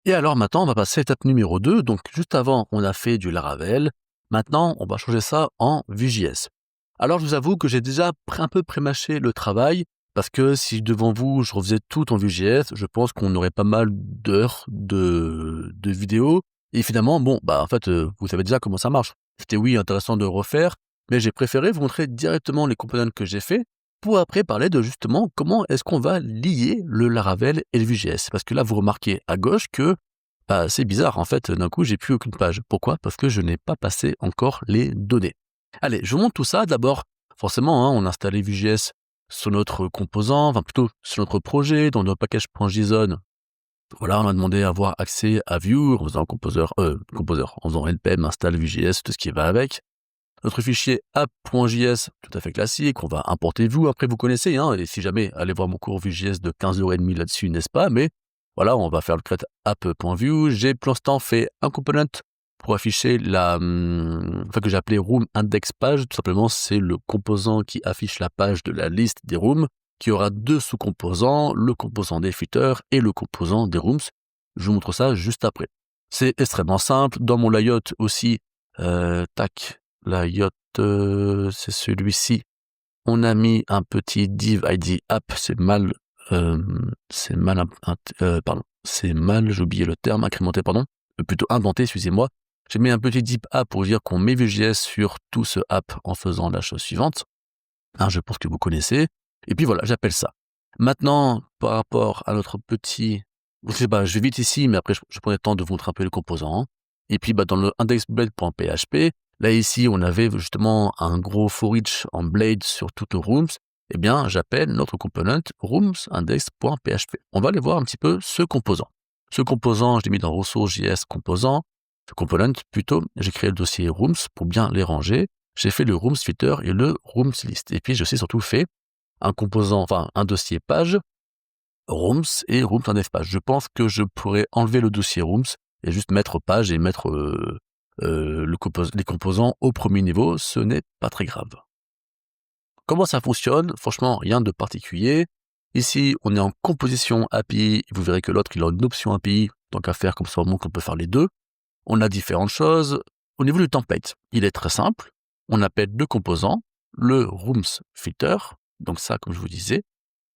Et alors maintenant, on va passer à l'étape numéro 2. Donc juste avant, on a fait du Laravel. Maintenant, on va changer ça en Vue.js. Alors je vous avoue que j'ai déjà un peu prémâché le travail, parce que si devant vous, je refaisais tout en Vue.js, je pense qu'on aurait pas mal d'heures de vidéos. Et finalement, en fait, vous savez déjà comment ça marche. C'était oui, intéressant de refaire, mais j'ai préféré vous montrer directement les components que j'ai fait, pour après parler de justement comment est-ce qu'on va lier le Laravel et le Vue.js. Parce que là, vous remarquez à gauche que c'est bizarre, en fait, d'un coup, j'ai plus aucune page. Pourquoi? Parce que je n'ai pas passé encore les données. Allez, je vous montre tout ça. D'abord, forcément, on a installé Vue.js sur notre composant, enfin plutôt sur notre projet, dans notre package.json. Voilà, on a demandé à avoir accès à Vue en faisant en faisant npm install Vue.js, tout ce qui va avec. Notre fichier app.js, tout à fait classique, on va importer Vue, après vous connaissez, et si jamais, allez voir mon cours Vue.js de 15h30 là-dessus, n'est-ce pas? Mais voilà, on va faire le crête app.vue. J'ai pour l'instant fait un component pour afficher que j'ai appelé room index page. Tout simplement, c'est le composant qui affiche la page de la liste des rooms, qui aura 2 sous-composants, le composant des footers et le composant des rooms. Je vous montre ça juste après. C'est extrêmement simple. Dans mon layout aussi, layout, c'est celui-ci. On a mis un petit div id app, c'est mal, j'ai oublié le terme, incrémenté, plutôt indenté, excusez-moi. J'ai mis un petit div app pour dire qu'on met Vue.js sur tout ce app en faisant la chose suivante. Je pense que vous connaissez. Et puis voilà, j'appelle ça. Maintenant, par rapport à notre petit, je vais vite ici, mais après je prends le temps de vous montrer un peu les composants. Et puis dans le indexblade.php, là ici, on avait justement un gros for each en blade sur toutes nos rooms. Eh bien, j'appelle notre component rooms.index.php. On va aller voir un petit peu ce composant. Ce composant, je l'ai mis dans ressources.js composant. Ce component, plutôt, j'ai créé le dossier rooms pour bien les ranger. J'ai fait le rooms filter et le rooms list. Et puis, j'ai aussi surtout fait un dossier page, rooms et rooms.index page. Je pense que je pourrais enlever le dossier rooms et juste mettre page et mettre les composants au premier niveau. Ce n'est pas très grave. Comment ça fonctionne? Franchement, rien de particulier. Ici, on est en composition API. Vous verrez que l'autre, il a une option API. Tant qu'à faire, comme ça, on montre qu'on peut faire les deux. On a différentes choses. Au niveau du template, il est très simple. On appelle deux composants, le rooms filter, donc ça, comme je vous disais,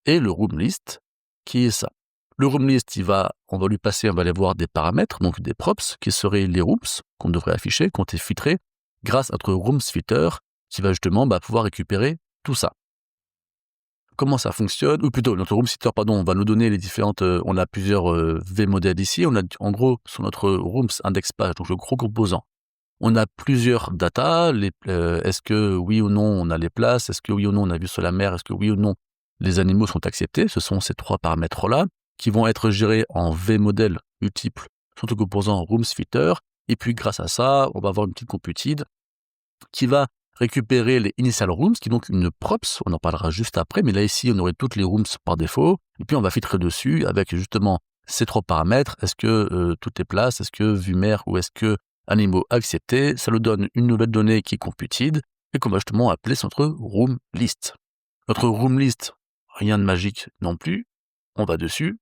et le room list, qui est ça. Le room list, on va aller voir des paramètres, donc des props, qui seraient les rooms qu'on devrait afficher, qu'on est filtré, grâce à notre rooms filter, qui va justement pouvoir récupérer tout ça. Comment ça fonctionne? Ou plutôt, notre room filter, on va nous donner les différentes, on a plusieurs vmodèles ici. On a, en gros, sur notre rooms index page, donc le gros composant, on a plusieurs data. Est-ce que oui ou non on a les places? Est-ce que oui ou non on a vu sur la mer? Est-ce que oui ou non les animaux sont acceptés? Ce sont ces trois paramètres-là qui vont être gérés en vmodèle multiple sur le composant rooms filter. Et puis grâce à ça, on va avoir une petite computed qui va récupérer les initial rooms, qui est donc une props, on en parlera juste après, mais là ici on aurait toutes les rooms par défaut, et puis on va filtrer dessus avec justement ces trois paramètres. Est-ce que tout est place? Est-ce que vue mer ou est-ce que animaux acceptés? Ça nous donne une nouvelle donnée qui est computed, et qu'on va justement appeler notre room list. Notre room list, rien de magique non plus, on va dessus.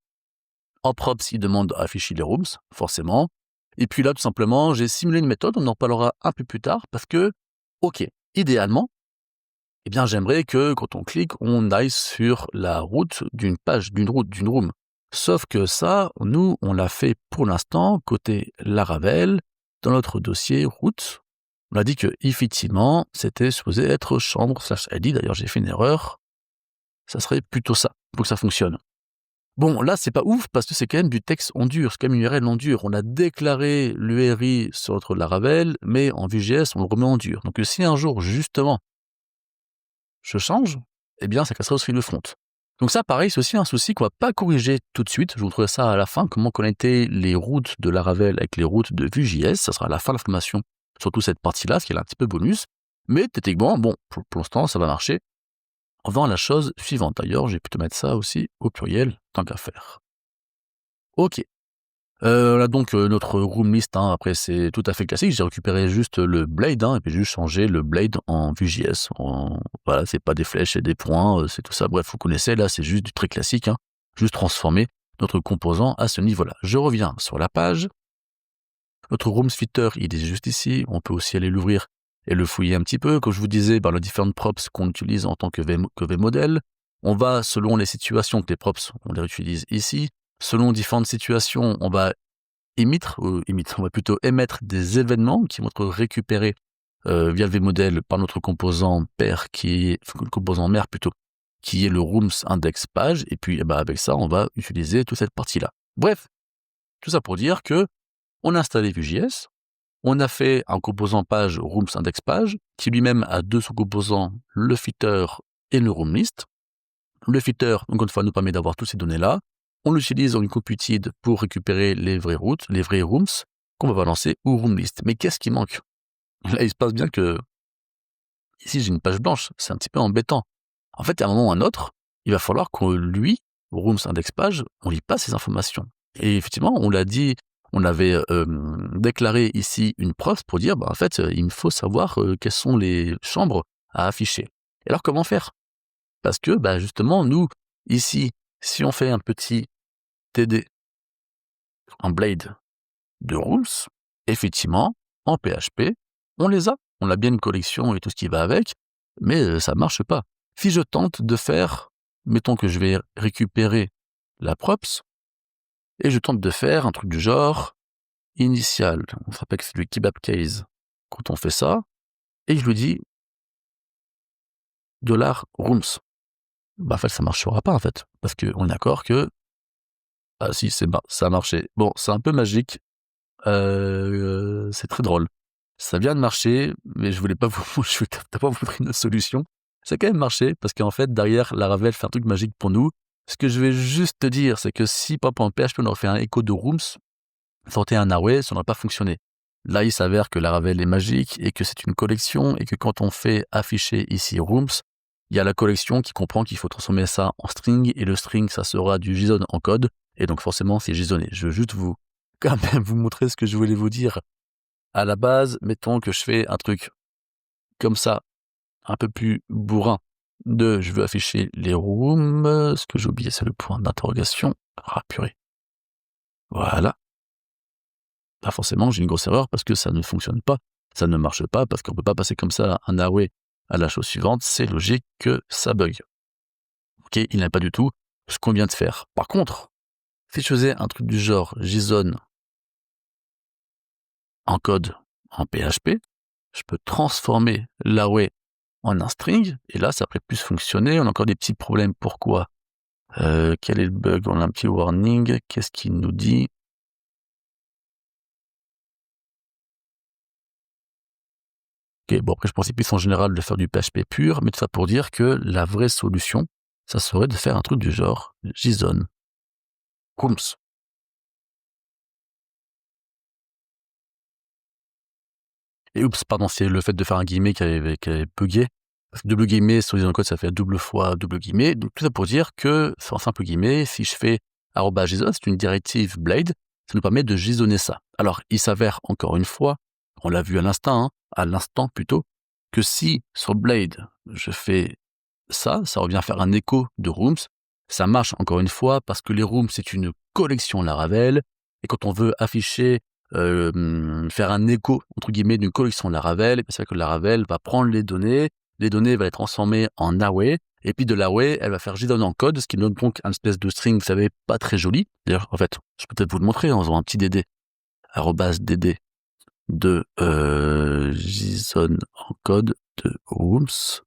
En props, il demande à afficher les rooms, forcément. Et puis là, tout simplement, j'ai simulé une méthode, on en parlera un peu plus tard, parce que, ok, idéalement, j'aimerais que quand on clique, on aille sur la route d'une room. Sauf que ça, nous, on l'a fait pour l'instant côté Laravel, dans notre dossier route. On a dit que, effectivement, c'était supposé être chambre/id. D'ailleurs, j'ai fait une erreur. Ça serait plutôt ça, pour que ça fonctionne. Bon, là, c'est pas ouf, parce que c'est quand même du texte en dur, c'est quand même une URL en dur. On a déclaré l'URI sur notre Laravel, mais en Vue.js, on le remet en dur. Donc, si un jour, justement, je change, ça casserait aussi le front. Donc ça, pareil, c'est aussi un souci qu'on va pas corriger tout de suite. Je vous montrerai ça à la fin, comment connecter les routes de Laravel avec les routes de Vue.js. Ça sera à la fin de la formation, surtout cette partie-là, ce qui est un petit peu bonus. Mais techniquement, pour l'instant, ça va marcher. On va à la chose suivante. D'ailleurs, j'ai plutôt mettre ça aussi au pluriel, tant qu'à faire. Ok. Là donc notre room list, après c'est tout à fait classique, j'ai récupéré juste le blade, et puis juste changé le blade en Vue.js. Voilà, c'est pas des flèches et des points, c'est tout ça, bref, vous connaissez, là c'est juste du très classique, juste transformé. notre composant à ce niveau-là. Je reviens sur la page. Notre Rooms Fitter, il est juste ici. On peut aussi aller l'ouvrir et le fouiller un petit peu. Comme je vous disais, les différentes props qu'on utilise en tant que VModel. On va, selon les situations que les props, on les utilise ici. Selon différentes situations, on va on va plutôt émettre des événements qui vont être récupérés via le VModel par notre composant pair le composant mère plutôt, qui est le Rooms Index Page. Et puis, avec ça, on va utiliser toute cette partie-là. Bref, tout ça pour dire que on a installé Vue.js, on a fait un composant page Rooms Index Page, qui lui-même a deux sous-composants, le Fitter et le Room List. Le Fitter, encore une fois, nous permet d'avoir toutes ces données-là. On l'utilise dans une computed pour récupérer les vraies routes, les vrais rooms, qu'on va balancer au Room List. Mais qu'est-ce qui manque? Là, il se passe bien que ici, j'ai une page blanche. C'est un petit peu embêtant. En fait, à un moment ou à un autre, il va falloir que lui, Rooms Index Page, on lui passe ces informations. Et effectivement, on l'a dit, on avait déclaré ici une preuve pour dire, en fait, il me faut savoir quelles sont les chambres à afficher. Et alors, comment faire? Parce que, justement, nous, ici, si on fait un petit TD en Blade de Rooms, effectivement, en PHP, on les a. On a bien une collection et tout ce qui va avec, mais ça marche pas. Si je tente de faire, mettons que je vais récupérer la props, et je tente de faire un truc du genre initial, on se rappelle que c'est le kebab case quand on fait ça, et je lui dis $rooms. En fait, ça marchera pas, en fait, parce qu'on est d'accord que ah si, ça a marché. Bon, c'est un peu magique, c'est très drôle. Ça vient de marcher, mais je voulais pas je voulais pas vous montrer une solution. Ça a quand même marché, parce qu'en fait, derrière, Laravel fait un truc magique pour nous. Ce que je vais juste te dire, c'est que si, par exemple, en PHP, on aurait fait un écho de Rooms, sortait un array, ça n'aurait pas fonctionné. Là, il s'avère que Laravel est magique et que c'est une collection et que quand on fait afficher ici Rooms, il y a la collection qui comprend qu'il faut transformer ça en string et le string, ça sera du JSON en code et donc forcément, c'est JSONné. Je veux juste quand même vous montrer ce que je voulais vous dire. À la base, mettons que je fais un truc comme ça, un peu plus bourrin je veux afficher les rooms. Ce que j'ai oublié, c'est le point d'interrogation. Ah, purée. Voilà. Là, forcément, j'ai une grosse erreur parce que ça ne fonctionne pas, ça ne marche pas, parce qu'on ne peut pas passer comme ça un array à la chose suivante, c'est logique que ça bug. Ok, il n'a pas du tout ce qu'on vient de faire. Par contre, si je faisais un truc du genre JSON en code en PHP, je peux transformer l'array en un string, et là, ça pourrait plus fonctionner. On a encore des petits problèmes. Pourquoi? Quel est le bug? On a un petit warning. Qu'est-ce qu'il nous dit? Ok, bon, après, je pensais plus en général de faire du PHP pur, mais tout ça pour dire que la vraie solution, ça serait de faire un truc du genre JSON Rooms. Et oups, pardon, c'est le fait de faire un guillemet qui avait bugué. Parce que double guillemet sur JSON code, ça fait double fois double guillemet. Donc tout ça pour dire que, sans simple guillemet, si je fais @JSON, c'est une directive Blade, ça nous permet de JSONner ça. Alors, il s'avère encore une fois, on l'a vu à l'instant plutôt, que si sur Blade, je fais ça revient à faire un écho de Rooms. Ça marche encore une fois parce que les Rooms, c'est une collection Laravel. Et quand on veut afficher, faire un écho, entre guillemets, d'une collection Laravel, c'est vrai que Laravel va prendre les données va les transformer en array, et puis de l'array, elle va faire JSON en code, ce qui donne donc un espèce de string, vous savez, pas très joli. D'ailleurs, en fait, je peux peut-être vous le montrer en faisant un petit dd, @dd de JSON en code de Rooms.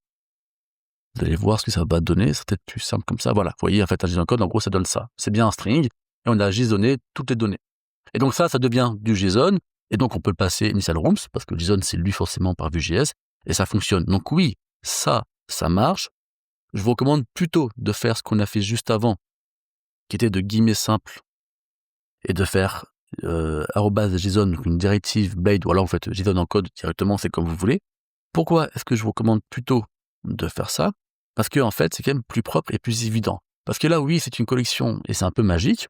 Vous allez voir ce que ça va donner, c'est peut-être plus simple comme ça. Voilà, vous voyez, en fait, un JSON code, en gros, ça donne ça. C'est bien un string, et on a JSONné toutes les données. Et donc ça devient du JSON, et donc on peut le passer initial rooms, parce que le JSON, c'est lu forcément par Vue.js, et ça fonctionne. Donc oui, ça marche. Je vous recommande plutôt de faire ce qu'on a fait juste avant, qui était de guillemets simple, et de faire @JSON, donc une directive Blade, ou alors en fait, JSON en code directement, c'est comme vous voulez. Pourquoi est-ce que je vous recommande plutôt de faire ça? Parce que en fait, c'est quand même plus propre et plus évident. Parce que là, oui, c'est une collection et c'est un peu magique.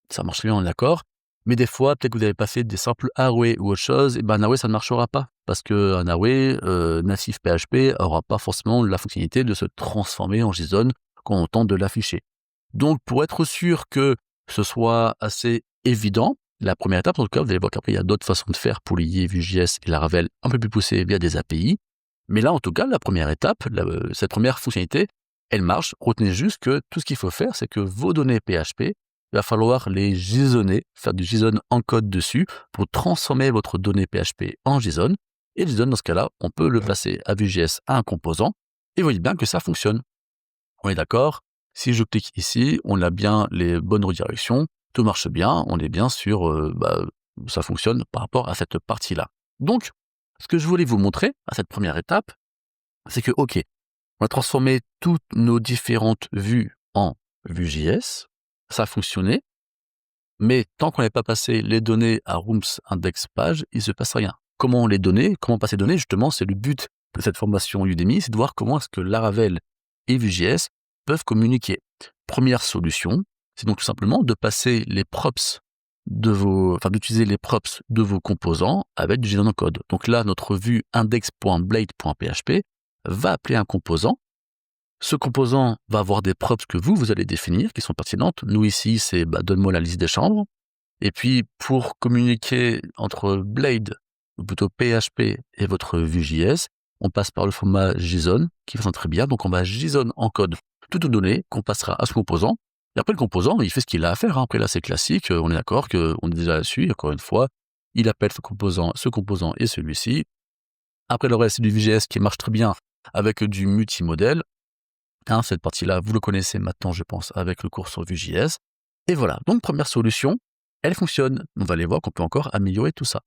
Ça marche bien, on est d'accord. Mais des fois, peut-être que vous avez passé des simples arrays ou autre chose, et un array, ça ne marchera pas. Parce qu'un array natif PHP aura pas forcément la fonctionnalité de se transformer en JSON quand on tente de l'afficher. Donc, pour être sûr que ce soit assez évident. La première étape, en tout cas, vous allez voir qu'après, il y a d'autres façons de faire pour lier Vue.js et Laravel un peu plus poussées via des API. Mais là, en tout cas, la première étape, cette première fonctionnalité, elle marche. Retenez juste que tout ce qu'il faut faire, c'est que vos données PHP, il va falloir les JSONer, faire du JSON encode dessus pour transformer votre donnée PHP en JSON. Et le JSON, dans ce cas-là, on peut le passer à Vue.js à un composant. Et vous voyez bien que ça fonctionne. On est d'accord? Si je clique ici, on a bien les bonnes redirections, tout marche bien, on est bien sur, ça fonctionne par rapport à cette partie-là. Donc, ce que je voulais vous montrer à cette première étape, c'est que, OK, on a transformé toutes nos différentes vues en Vue.js, ça a fonctionné, mais tant qu'on n'avait pas passé les données à Rooms Index Page, il ne se passe rien. Comment passer les données, justement, c'est le but de cette formation Udemy, c'est de voir comment est-ce que Laravel et Vue.js peuvent communiquer. Première solution, c'est donc tout simplement de passer les props d'utiliser les props de vos composants avec du JSON encode. Donc là, notre vue index.blade.php va appeler un composant. Ce composant va avoir des props que vous allez définir, qui sont pertinentes. Nous ici, c'est donne-moi la liste des chambres. Et puis, pour communiquer entre Blade, ou plutôt PHP, et votre Vue.js, on passe par le format JSON, qui fonctionne très bien. Donc, on va JSON encode toutes nos données qu'on passera à ce composant. Et après, le composant, il fait ce qu'il a à faire. Après, là, c'est classique. On est d'accord qu'on est déjà là-dessus. Encore une fois, il appelle ce composant et celui-ci. Après, le reste, c'est du Vue.js qui marche très bien avec du multimodèle. Cette partie-là, vous le connaissez maintenant, je pense, avec le cours sur Vue.js. Et voilà. Donc, première solution, elle fonctionne. On va aller voir qu'on peut encore améliorer tout ça.